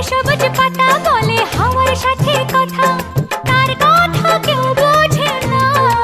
সবুজ পাতা বলে হাওয়ার সাথে কথা, তার কথা কেউ বোঝে না।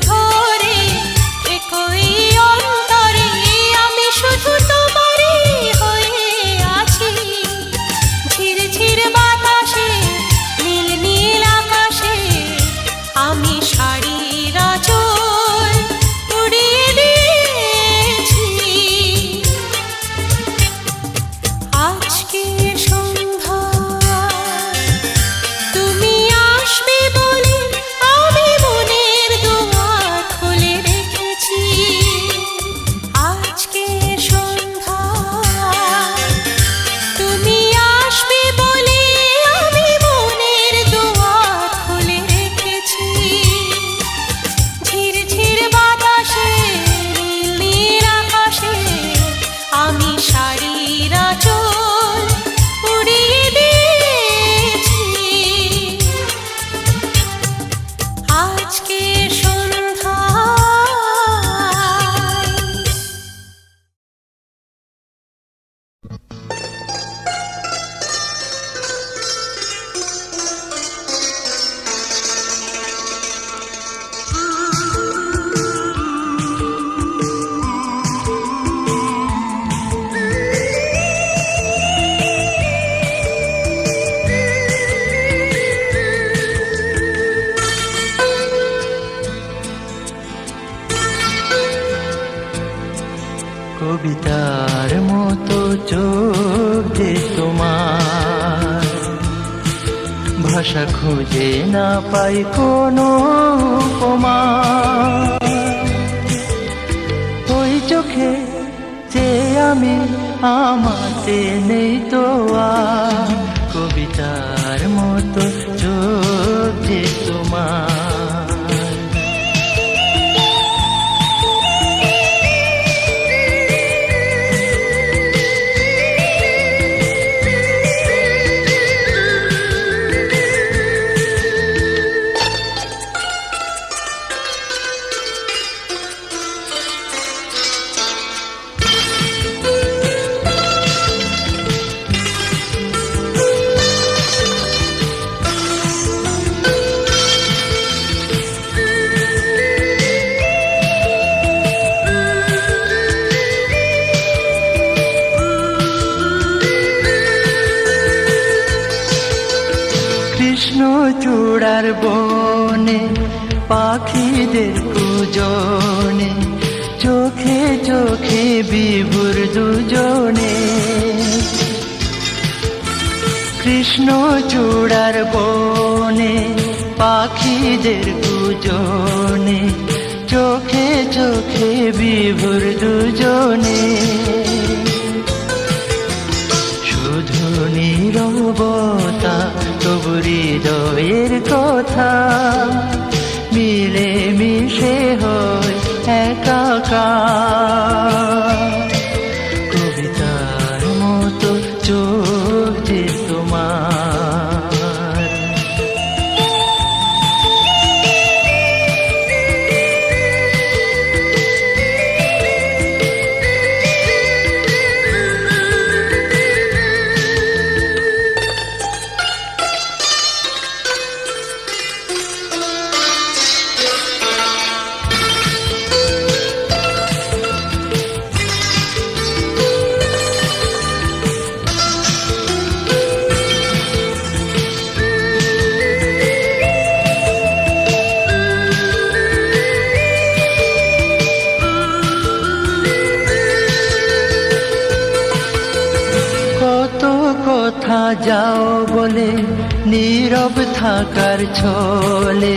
ঘরে একই অন্তরে আমি শুধু তোমারই হয়ে আছি। ঝিরঝির বাতাসে নীল নীল আকাশে আমি শাড়ির আঁচল উড়িয়ে দিয়েছি। আজকে সন্ধ্যা তুমি আসবে বলে আমি মনের দুয়ার খুলে রেখেছি। আজকে সন্ধ্যা তুমি আসবে বলে আমি মনের দুয়ার খুলে রেখেছি। ঝিরঝির বাতাসে নীল নীল আকাশে আমি শাড়ির আঁচল উড়িয়ে দিয়েছি। আজকে সন্ধ্যায় কবিতার মতো চোখ যে তোমার, ভাষা খুঁজে না পাই কোনো উপমা। ওই চোখে যে আমি আমাতে নেই তো আর। কবিতার মতো চোখ যে তোমার। কৃষ্ণচূড়ার বনে পাখিদের কুজনে, চোখে চোখে বিভুর দুজনে। কৃষ্ণচূড়ার বনে পাখিদের কুজনে, চোখে চোখে বিভুর দুজনে। শুধু নীরবতা তবু হৃদয়ের কথা মিলে মিশে হয় একাকার। কবিতার মতো চোখ যে তোমার। কথা যাও বলে নীরব থাকার ছলে,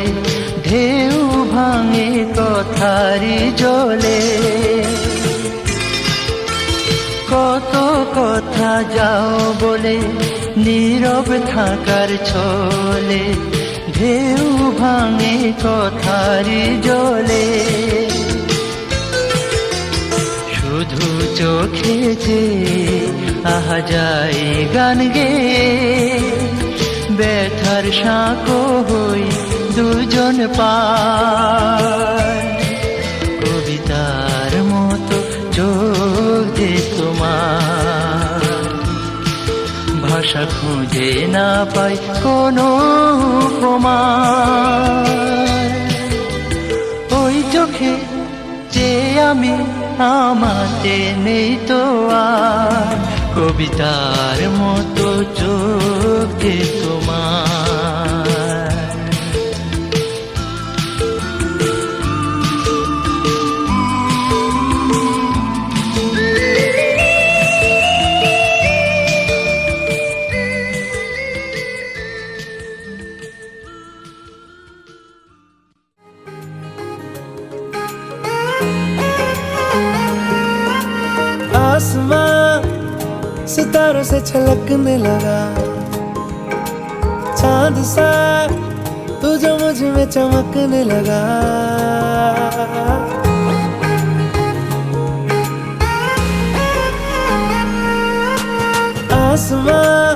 ঢেউ ভাঙে কথারি জলে। কত কথা যাও বলে নীরব থাকার ছলে, ঢেউ ভাঙে কথারি জলে। শুধু চোখে যে আহা যায় গান গে, ব্যথার সাঁকো হই দুজন পায়। কবিতার মতো চোখ যে তোমার, ভাষা খুঁজে না পাই কোনো উপমা। ওই চোখে যে আমি আমাতে নেই তো আর কবিতার মতো চোখে তোমার। आसमां सितारों से छलकने लगा, चांद सा तू जो मुझ में चमकने लगा। आसमां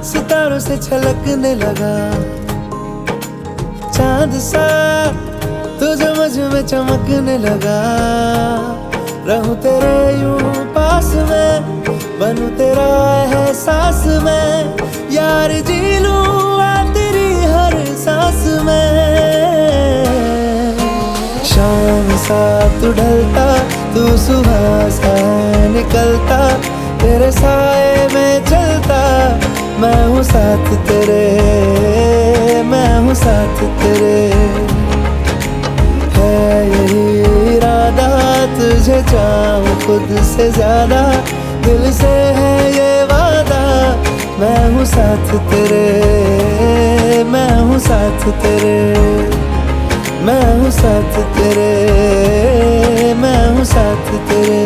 सितारों से छलकने लगा, चांद सा तू जो मुझ में चमकने लगा। रहूं तेरे यूं पास में, बनूं तेरा एहसास में, यार जी लूं तेरी हर सांस में। शाम सा तू ढलता, तू सुबह सा निकलता, तेरे साए में चलता, मैं हूँ साथ तेरे, मैं हूँ साथ तेरे। है यही इरादा तुझे चाहूं खुद से ज्यादा, दिल से है ये वादा, मैं हूँ साथ तेरे, मैं हूँ साथ तेरे, मैं हूँ साथ तेरे, मैं हूँ साथ तेरे।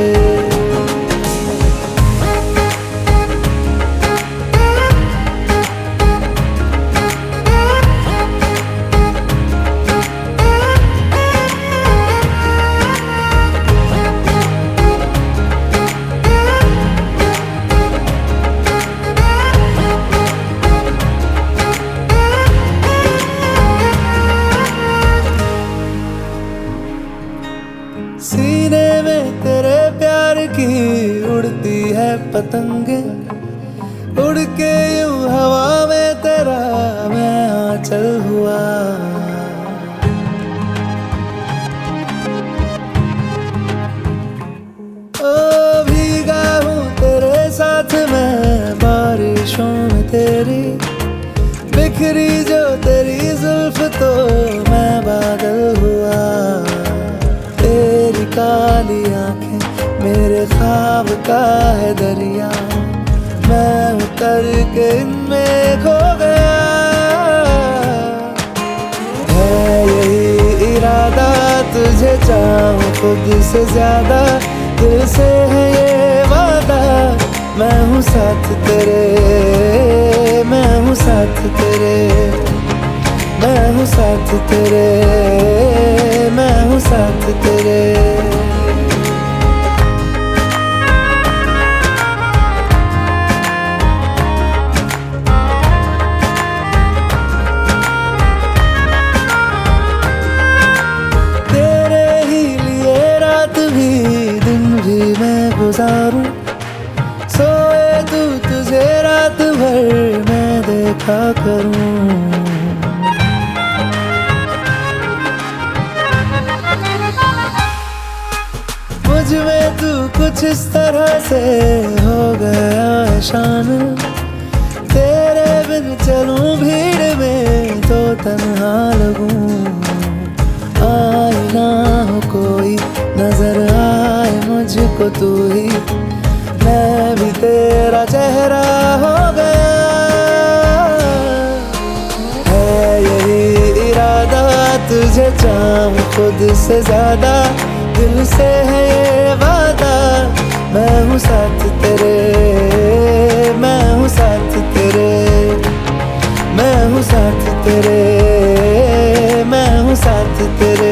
सीने में तेरे प्यार की उड़ती है पतंगे, उड़ के यूं हवा में तेरा मैं आंचल हुआ। ओ भीगा हूँ तेरे साथ मैं बारिशों में तेरी, बिखरी जो तेरी जुल्फ तो मैं बादल हुआ। तेरी काली आंखें मेरे ख्वाब का है दरिया, मैं उतर के इनमें खो गया। है यही इरादा तुझे चाहूं खुद से ज्यादा, दिल से है ये वादा, मैं हूँ साथ तेरे, मैं हूँ साथ तेरे, मैं हूँ साथ तेरे, मैं हूँ साथ तेरे। तेरे ही लिए रात भी दिन भी मैं गुजारूं, सोए तू तुझे रात भर मैं देखा करूं। मुझ में तू कुछ इस तरह से हो गया है शामिल, तेरे बिन चलूं भीड़ में तो तन्हा लगूं। आए ना हो कोई नजर आए मुझको तू ही, मैं भी तेरा चेहरा हो गया। है यही इरादा तुझे चाहूं खुद से ज्यादा, दिल से है ये वादा, मैं हूँ साथ तेरे, मैं हूँ साथ तेरे, मैं हूँ साथ तेरे, मैं हूँ साथ तेरे।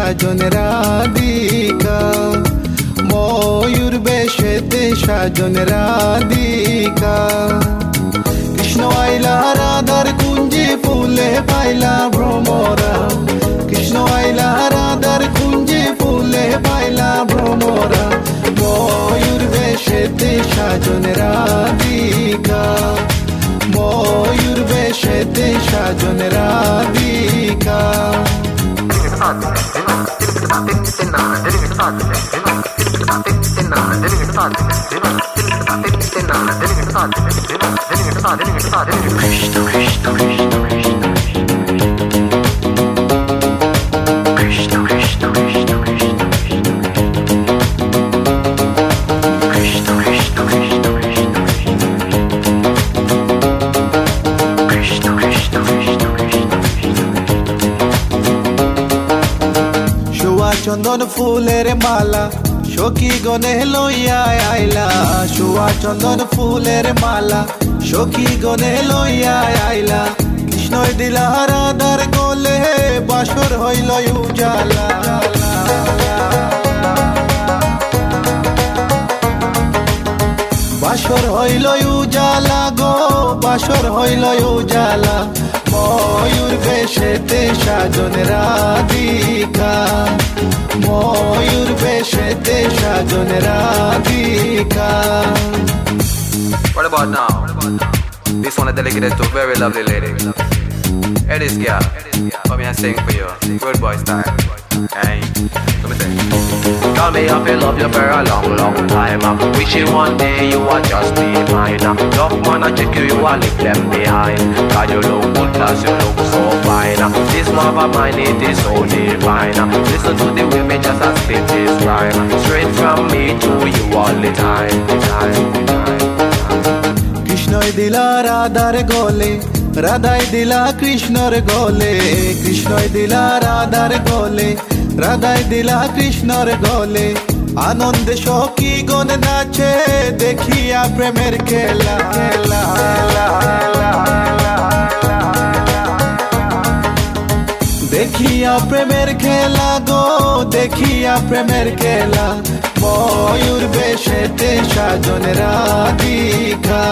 সাজন রাধিকা ময়ূর বেশেতে সাজন রাধিকা কৃষ্ণ আইলা রাধার কুঞ্জে ফুলে পাইলা ভ্রমরা কৃষ্ণ আইলা রাধার কুঞ্জে ফুলে পাইলা ভ্রমরা ময়ূর বেশেতে সাজন রাধিকা ময়ূর বেশেতে সাজন রাধিকা চন্দন ফুলের মালা সখী গনে লইয়া আইলা সুয়া চন্দন ফুলের মালা সখী গনে লইয়া আইলা কৃষ্ণই দিলা রাধার গলে বাসর হইল উজালা বাসর হইল উজালা গো বাসর হইল উজালা ময়ূর বেশেতে সাজন রাধিকা ময়ূর বেশেতে সাজন Radhika What about now? This one is dedicated to a very lovely lady. Hey, this girl, come here and sing for you. Good boy style. Hey, let me sing. Tell me I feel love you for a long, long time. Wishing one day you would just be mine. Love man, I check you, you will leave them behind. God, you look good, plus you look so fine. This love of mine, it is so divine. Listen to the way me just a spit this rhyme. Straight from me to you all the time. কৃষ্ণই দিলা রাধার গলে রাধাই দিলা কৃষ্ণর গলে কৃষ্ণই দিলা রাধার গলে রাধাই দিলা কৃষ্ণর গলে আনন্দে সখী গণ নাচে দেখিয়া প্রেমের খেলা দেখিয়া প্রেমের খেলা গো দেখিয়া প্রেমের খেলা ময়ূর বেশেতে সাজন রাধিকা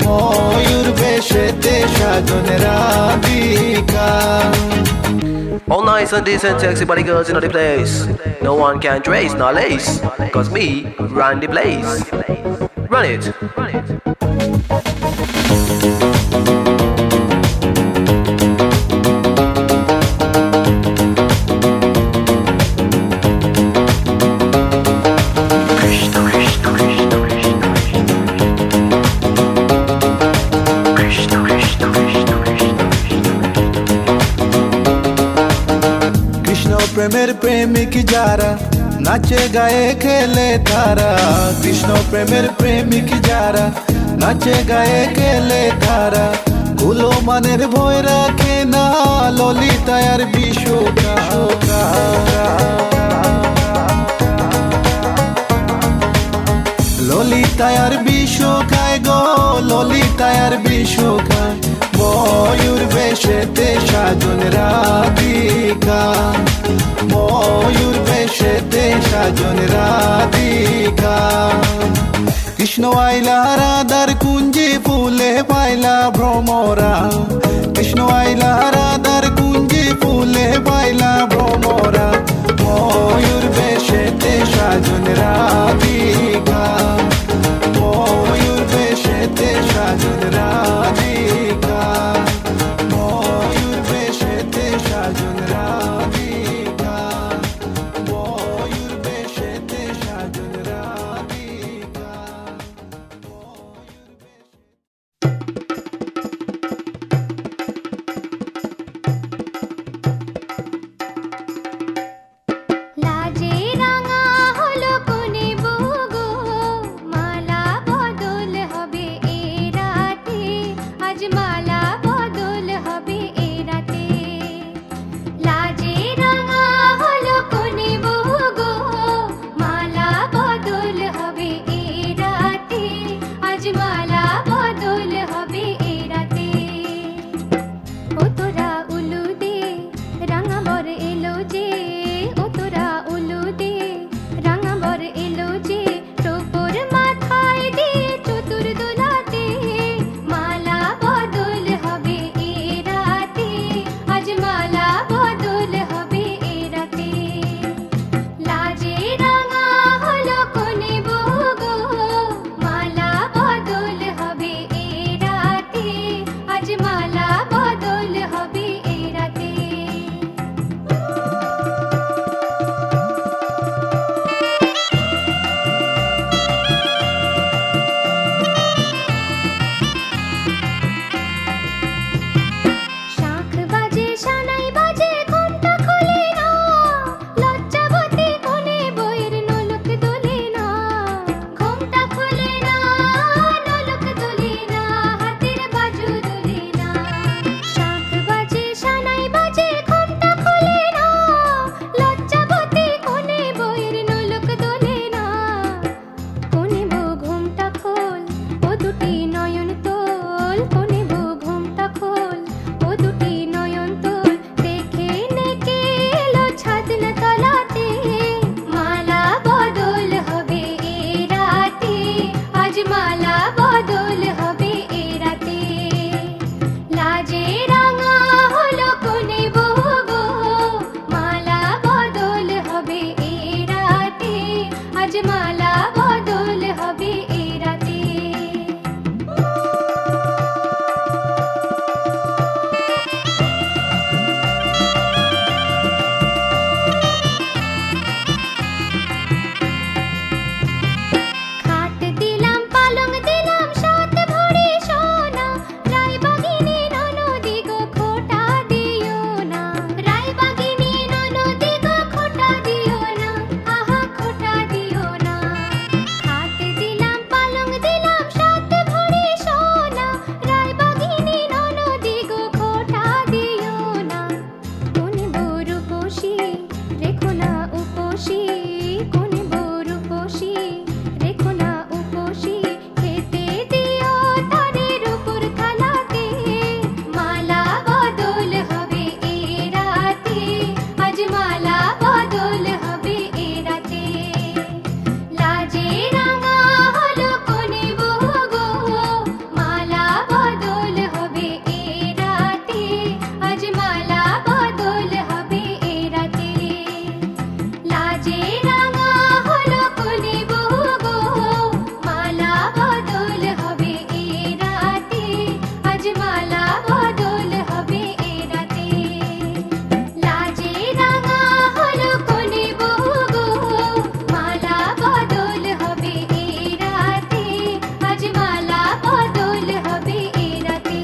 ময়ূর বেশেতে সাজন Radhika All nice and decent, sexy body girls in the place. No one can trace nor lace. Cause me run the place. Run it. প্রেমের প্রেমিক যারা নাচে গায়ে খেলে তারা কৃষ্ণ প্রেমের প্রেমিক যারা নাচে গায়ে খেলে তারা কুলো মানের ভয় রাখে না ললিতায়ার বিশ্বকা ললিতায়ার বিশ্বকায় গো ললিতায়ার বিশ্বকায় ময়ূর বেশেতে সাজন রাধিকা ময়ূর বেশেতে সাজন রাধিকা কৃষ্ণ আইলা রাধার কুঞ্জে ফুলে পাইলা ভ্রমরা কৃষ্ণ আইলা রাধার কুঞ্জে ফুলে পাইলা ভ্রমরা ময়ূর বেশেতে সাজন রাধিকা ময়ূর বেশেতে সাজন রাধিকা ময়ূর বেশেতে সাজন রাধিকা ময়ূর বেশেতে সাজন রাধিকা লাজে রাঙা হলো কোনে বগো মালা বদল হবে এ রাতে আজ মালা বদল হবে এ রাতে লাজে রূপসী রেখো না উপসী কোনে বউ রূপসী রেখো না উপসী খেতে দিও তাদের উপর থালাতে মালা বদল হবে এ রাতে আজ মালা বদল হবে এ রাতে লাজে রাঙা হলো কোনে বউ গো মালা বদল হবে এ রাতে আজ মালা বদল হবে এ রাতে লাজে রাঙা হলো কোনে বউ গো মালা বদল হবে এ রাতে আজ মালা বদল হবে এ রাতে লাজে রাঙা হলো কোনে বউ গো মালা বদল হবে এ রাতে আজ মালা বদল হবে এ রাতে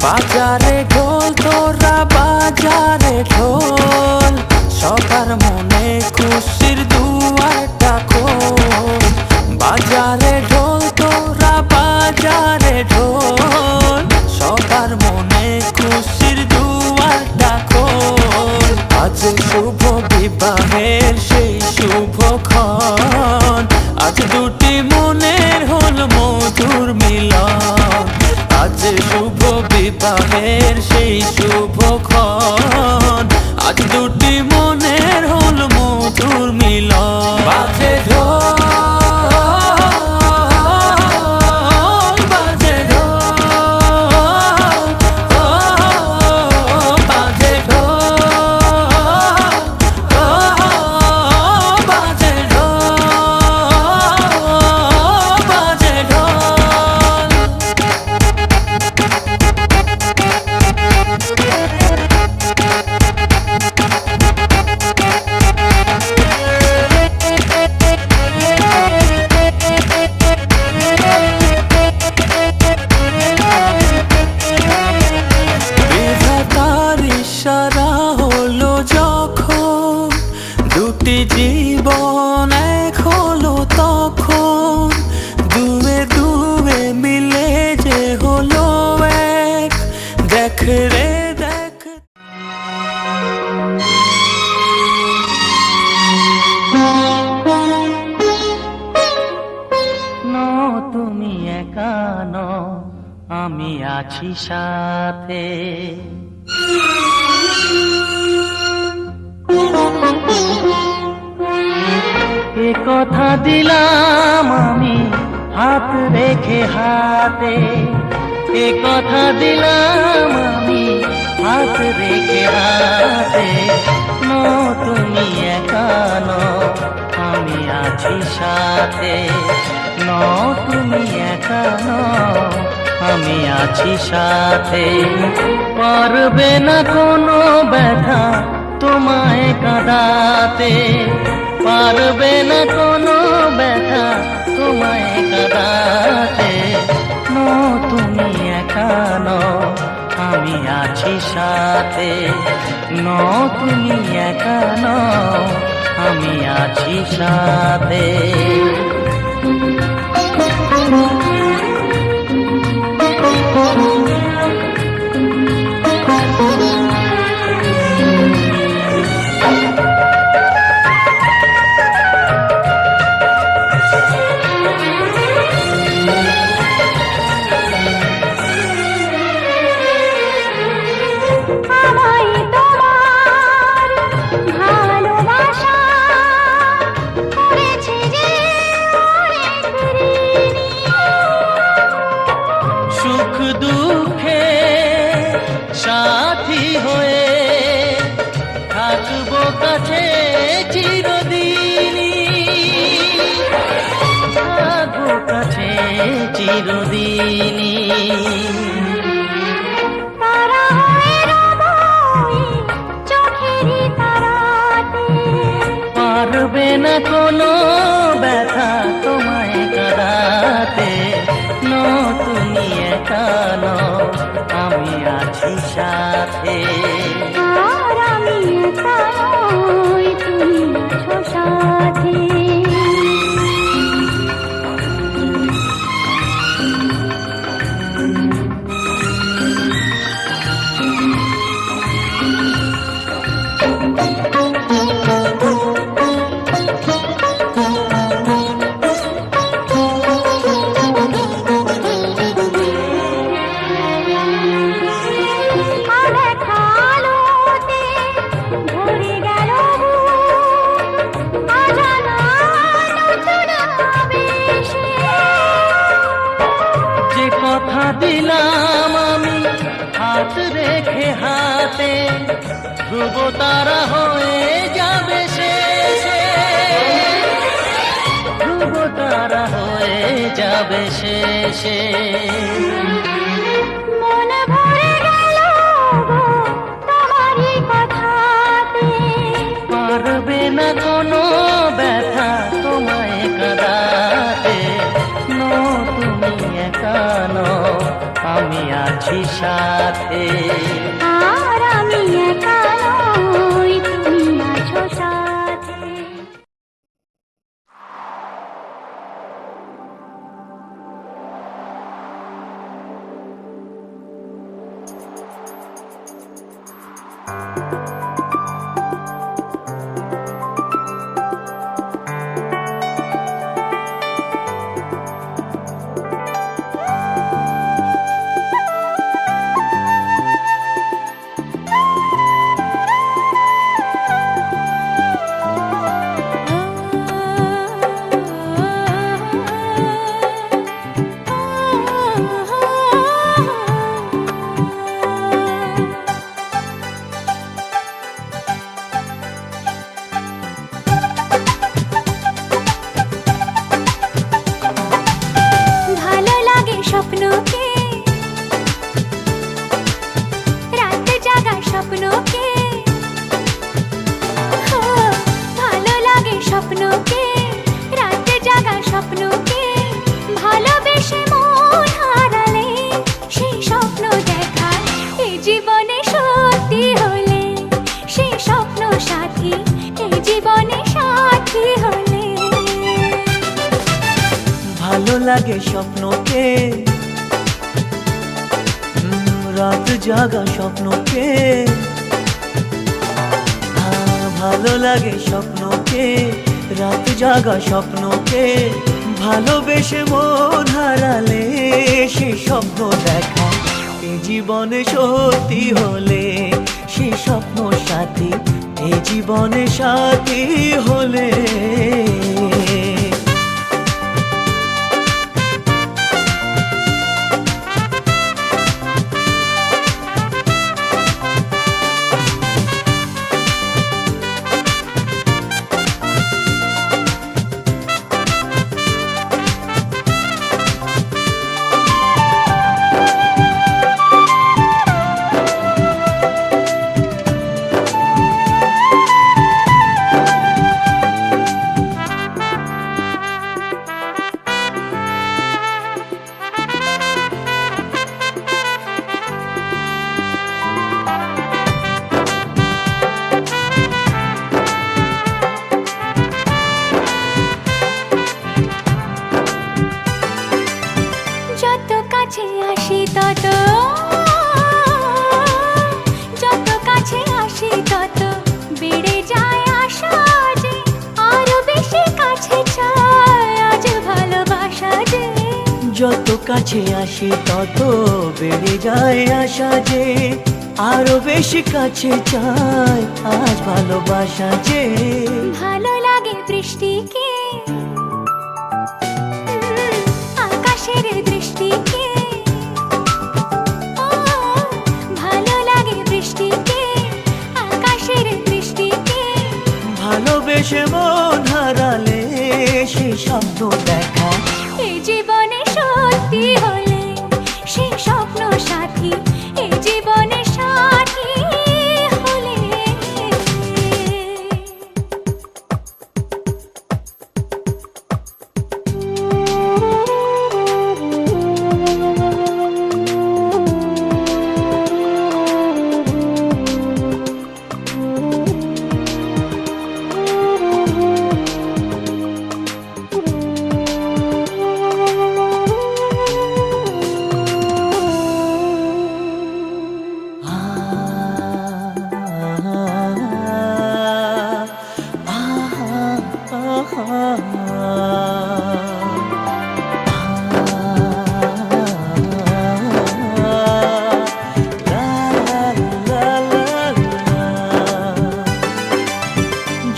বাজারে ঢোল তোরা বাজারে ঢোল সবার মনে খুশির দুয়ারটা খোল বাজারে ঢোল তোরা বাজারে ঢোল সবার মনে খুশির দুয়ারটা খোল আজ শুভ বিবাহের সেই শুভক্ষণ আজ দুটি মনের হল মধুর মিলন আজ শুভ বিবাহের সেই শুভক্ষণ আজ দুটি মনের হল মধুর মিলন বাজে ঢোল বাজে ঢোল বাজে ঢোল বাজে ঢোল বাজে ঢোল বিধাতার ইশারা হলো যখন দুটি জীবন এক হলো তখন দুয়ে দুয়ে মিলে যে হলো এক দেখ রে দেখ নো তুমি একা নও আমি আছি সাথে এ কথা দিলাম আমি হাত রেখে হাতে এ কথা দিলাম আমি হাত রেখে হাতে নো তুমি একা নও আমি আছি সাথে নো তুমি একা নও আমি আছি সাথে পারবে না কোনো ব্যথা তোমায় কাঁদাতে পারবে না কোনো ব্যথা তোমায় কাঁদাতে নো তুমি একা নও আমি আছি সাথে নো তুমি একা নও আমি আছি সাথে আমায় তোমার ভালোবাসা করেছে যে অনেক ঋণী। সুখ দুঃখে সাথী হয়ে থাকবো কাছে চিরদিনই থাকবো কাছে চিরদিনই রাতে ধ্রুব তারা হয়ে যাবে শেষে, ধ্রুব তারা হয়ে যাবে শেষে। মন ভরে গেল গো তোমারই কথাতে, পারবে না কোনো ব্যথা তোমায় কাঁদাতে। নো তুমি একা নও, আমি আছি সাথে। আর আমি একা নই, তুমি আছো সাথে। ভালো লাগে স্বপ্নকে, রাতে জাগা স্বপ্নকে। ও, ভালো লাগে স্বপ্নকে, রাতে জাগা স্বপ্নকে। ভালোবেসে মন হারালে সেই স্বপ্ন দেখা এই জীবনে সত্যি হলে, সেই স্বপ্ন সাথী এই জীবনে সাথী হলে। ভালো লাগে স্বপ্নকে, রাত জাগা স্বপ্নকে। ভালো লাগে স্বপ্নকে, রাত জাগা স্বপ্নকে। ভালোবেসে মন হারালে সে স্বপ্ন দেখা এই জীবনে সত্যি হলে, সে স্বপ্ন সাথী এই জীবনে সাথী হলে। যত কাছে আসি তত, যত কাছে আসি তত বেড়ে যায় আশা যে আরো বেশি কাছে চাই আজ ভালোবাসা যে। যত কাছে আসি তত বেড়ে যায় আশা যে আরো বেশি কাছে চাই আজ ভালোবাসা যে। ভালো লাগে বৃষ্টিকে, আকাশের দৃষ্টিকে। ও, ভালো লাগে বৃষ্টিকে, আকাশের দৃষ্টিকে। ভালোবেসে মন হারালে সে স্বপ্ন দেখা এই জীবনে সত্যি হলে, সেই স্বপ্ন সাথী এই জীবনে সাথী হলে।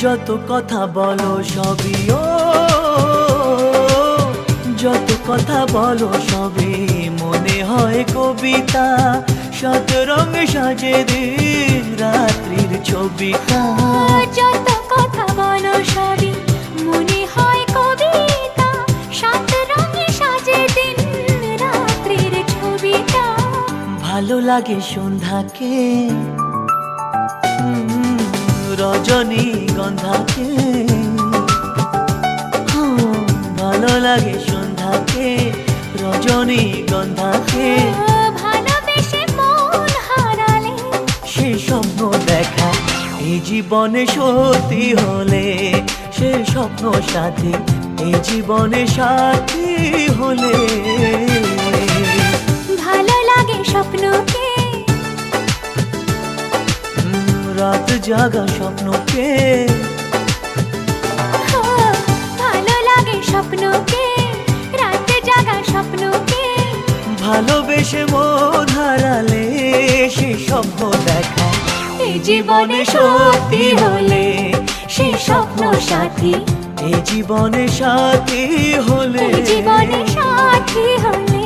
যত কথা বলো সবই ও, যত কথা বলো সবই মনে হয় কবিতা। শত রঙে সাজে দিন রাত্রির ছবিটা। যত কথা বলো সবই মনে হয় কবিতা, সাত রঙে সাজে দিন রাত্রির ছবিটা। ভালো লাগে সন্ধ্যাকে, রজনী গন্ধাকে, ভালো লাগে সন্ধ্যাকে, রজনী গন্ধাকে। ভালোবেসে মন হারালে সে স্বপ্ন দেখা এই জীবনে সত্যি হলে, সে স্বপ্ন সাথী এই জীবনে সাথী হলে। ভালো লাগে স্বপ্নকে, রাত জাগা স্বপ্নকে, ভালো লাগে স্বপ্নকে, রাত জাগা স্বপ্নকে। ভালোবেসে মন হারালে সে স্বপ্ন দেখা এই জীবনে সত্যি হলে, সে স্বপ্ন সাথী এই জীবনে সাথী হলে। এই জীবনে সাথী হলে।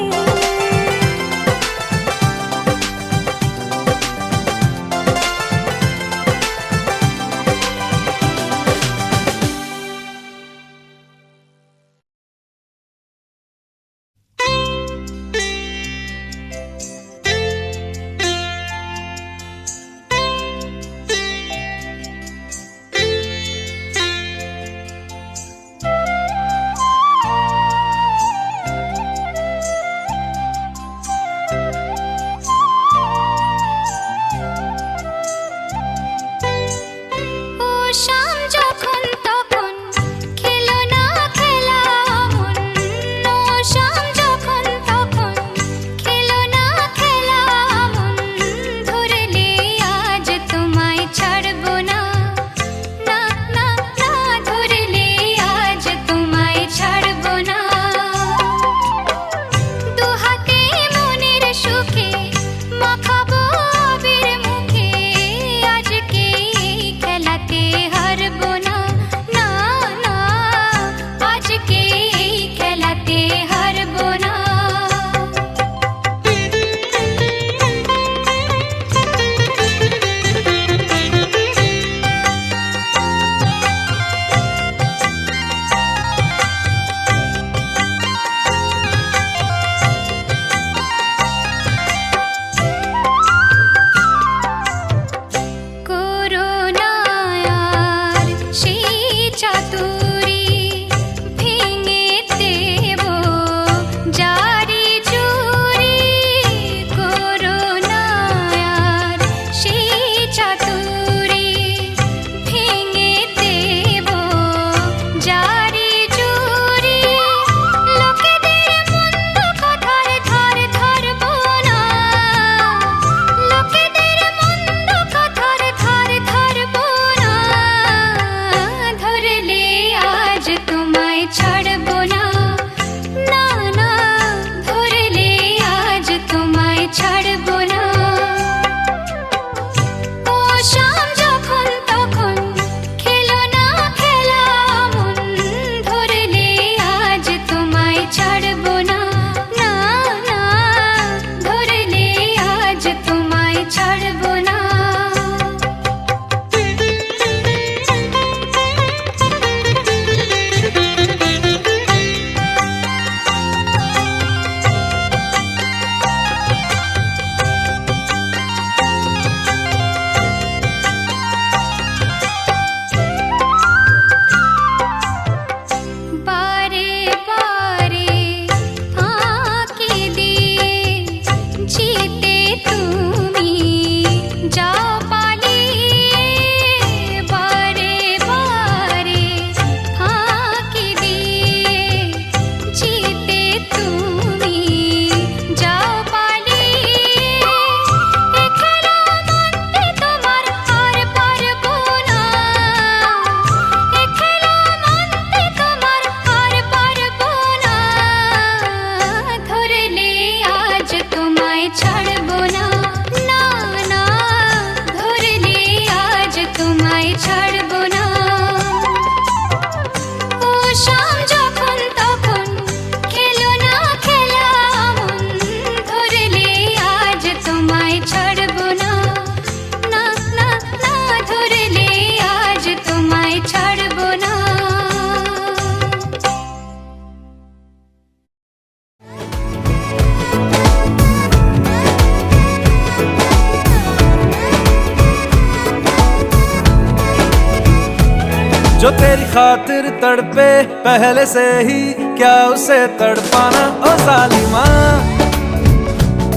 जो तेरी खातिर तड़पे पहले से ही क्या उसे तड़पाना। ओ जालिमा,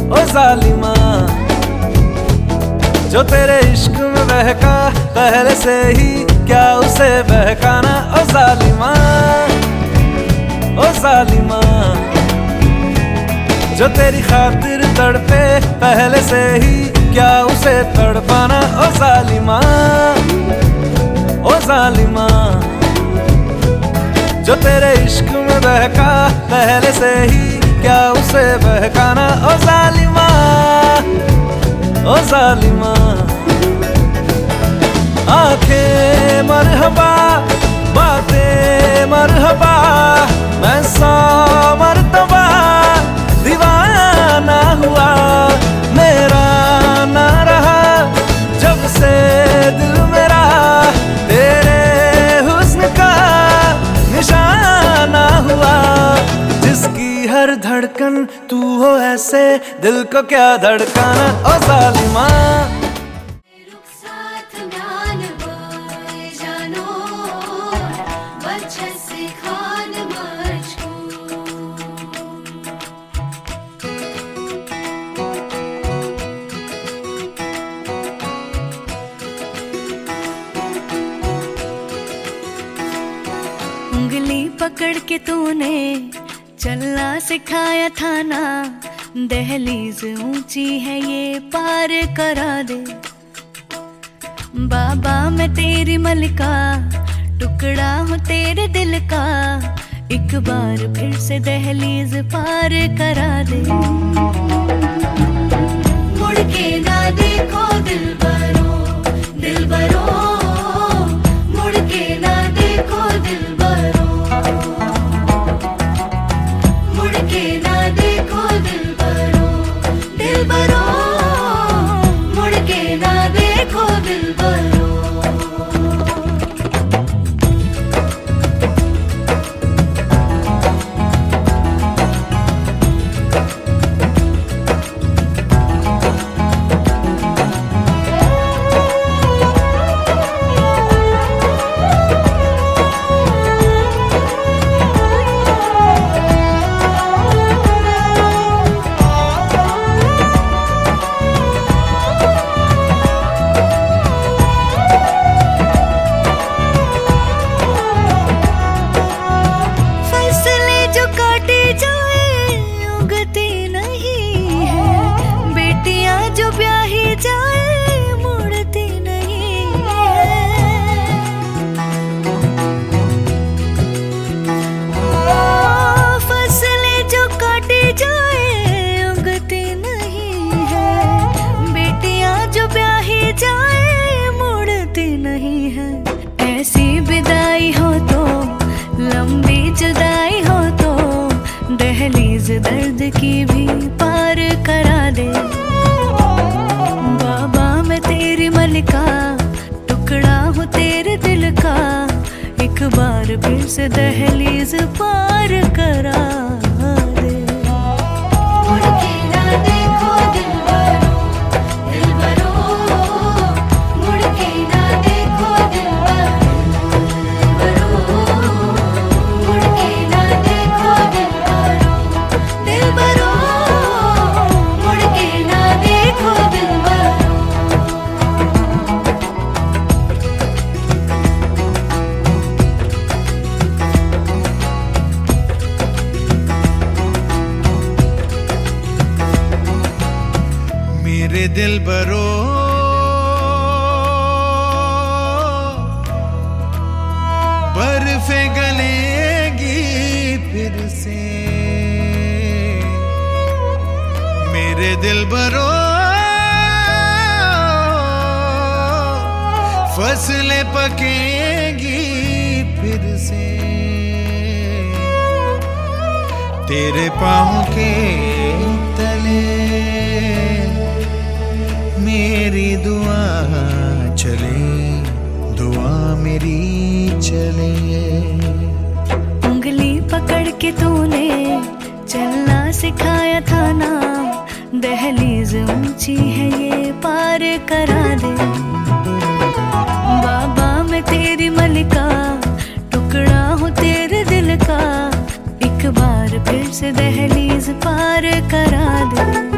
ओ जालिमा, जो तेरे इश्क में बहका पहले से ही क्या उसे बहकाना। ओ जालिमा, ओ जालिमा, जो तेरी खातिर तड़पे पहले से ही क्या उसे तड़पाना। ओ जालिमा, ओ जालिमा, जो तेरे इश्क में बहका पहले से ही क्या उसे बहकाना। ओ जालिमा, ओ जालिमा, आंखें मरहबा बातें मरहबा, मैं 100 मर्तबा दीवाना हुआ। मेरा ना रहा जब से दिल मेरा तेरे हुस्न का निशाना हुआ। जिसकी हर धड़कन तू हो ऐसे दिल को क्या धड़काना। ओ जालिमा, रुखसात म्यान बर जानो बचत से खान मुझको। उंगली पकड़ के तूने चलना सिखाया था ना, दहलीज ऊंची है ये पार करा दे। बाबा मैं तेरी मलिका, टुकड़ा हूँ तेरे दिल का, एक बार फिर से दहलीज पार करा दे। मुड़ के ना देखो दिलबरो, दिलबरो, मुड़ के ना देखो दिलबरो, मुड़ के ना देखो दिलबरो, दिलबरो, मुड़ के ना देखो दिलबरो। ऐसी विदाई हो तो लंबी जुदाई हो तो दहलीज दर्द की भी पार करा दे। बाबा मैं तेरी मलिका, टुकड़ा हूँ तेरे दिल का, एक बार फिर से दहलीज पार करा दे। मुड़ के ना देखो दिलबरो, दिलबरो, मुड़ के ना देखो दिलबरो, मुड़ के ना देखो दिलबरो, दिलबरो, मुड़ के ना देखो दिलबरो। मेरे दिलबरो, बर्फे गलेगी फिर से। मेरे दिलबरो, फसलें पकेगी फिर से। तेरे पाँव के तले मेरी दुआ चले, दुआ मेरी चले। उंगली पकड़ के तूने चलना सिखाया था ना, दहलीज ऊंची है ये पार करा दे। बाबा मैं तेरी मलिका, फिर से दहलीज पार करा दे।